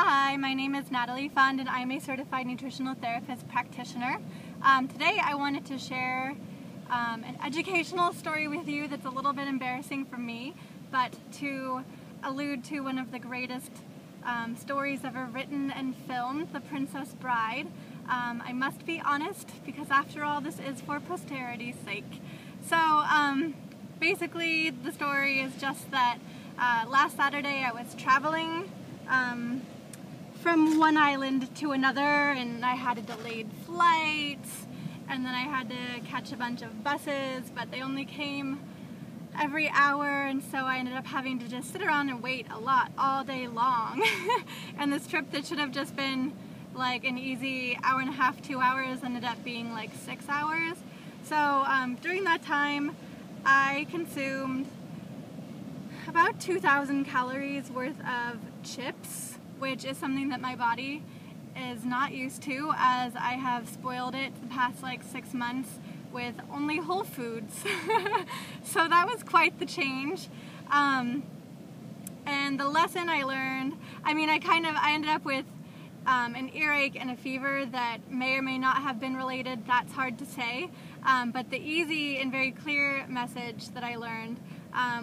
Hi, my name is Natalie Fund and I'm a certified nutritional therapist practitioner. Today I wanted to share an educational story with you that's a little bit embarrassing for me, but to allude to one of the greatest stories ever written and filmed, The Princess Bride. I must be honest because after all this is for posterity's sake. So basically the story is just that last Saturday I was traveling from one island to another, and I had a delayed flight, and then I had to catch a bunch of buses, but they only came every hour, and so I ended up having to just sit around and wait a lot all day long. And this trip that should have just been like an easy hour and a half, 2 hours, ended up being like 6 hours. So during that time I consumed about 2,000 calories worth of chips, which is something that my body is not used to, as I have spoiled it the past like 6 months with only whole foods. So that was quite the change. And the lesson I learned, I ended up with an earache and a fever that may or may not have been related. That's hard to say. But the easy and very clear message that I learned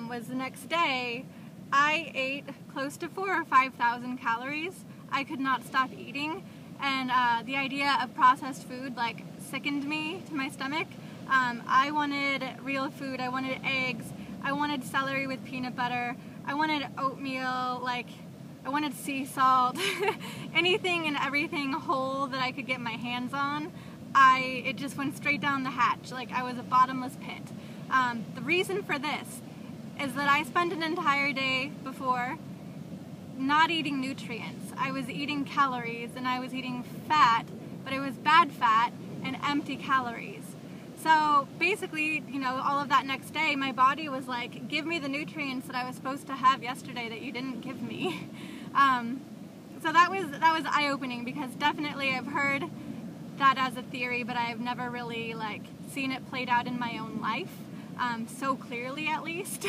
was the next day I ate close to 4,000 or 5,000 calories. I could not stop eating, and the idea of processed food like sickened me to my stomach. I wanted real food. I wanted eggs. I wanted celery with peanut butter. I wanted oatmeal. I wanted sea salt. Anything and everything whole that I could get my hands on. It just went straight down the hatch. Like I was a bottomless pit. The reason for this is that I spent an entire day before not eating nutrients. I was eating calories and I was eating fat, but it was bad fat and empty calories. So basically, all of that next day, my body was like, give me the nutrients that I was supposed to have yesterday that you didn't give me. So that was eye-opening, because definitely I've heard that as a theory, but I've never really seen it played out in my own life. So clearly, at least.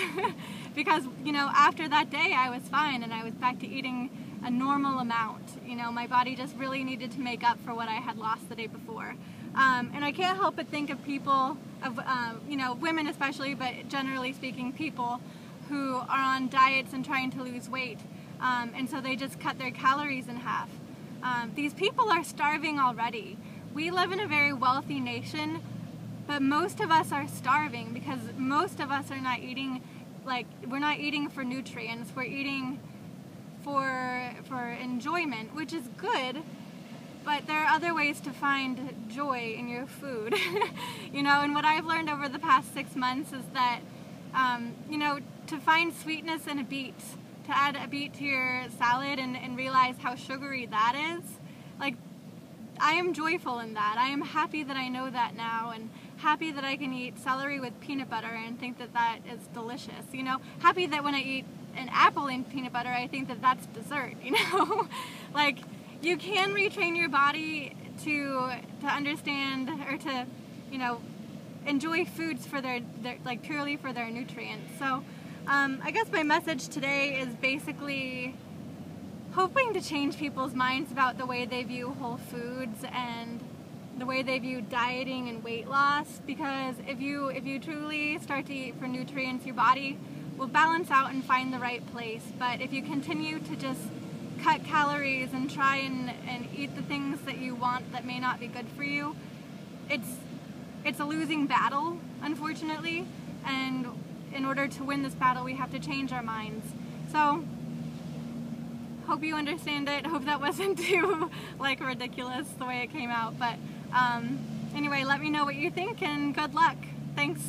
Because after that day I was fine and I was back to eating a normal amount. My body just really needed to make up for what I had lost the day before. And I can't help but think of people, women especially, but generally speaking, people who are on diets and trying to lose weight, and so they just cut their calories in half. These people are starving already. We live in a very wealthy nation, but most of us are starving because most of us are not eating, we're not eating for nutrients, we're eating for enjoyment, which is good, but there are other ways to find joy in your food. And what I've learned over the past 6 months is that, to find sweetness in a beet, to add a beet to your salad and realize how sugary that is, I am joyful in that. I am happy that I know that now, and happy that I can eat celery with peanut butter and think that that is delicious. Happy that when I eat an apple in peanut butter, I think that that's dessert. You can retrain your body to understand, or to, enjoy foods for their purely for their nutrients. So I guess my message today is basically hoping to change people's minds about the way they view whole foods and the way they view dieting and weight loss, because if you truly start to eat for nutrients, your body will balance out and find the right place. But if you continue to just cut calories and try and eat the things that you want that may not be good for you, it's a losing battle, unfortunately, and in order to win this battle we have to change our minds. So hope you understand it. Hope that wasn't too ridiculous the way it came out, but anyway, let me know what you think and good luck. Thanks.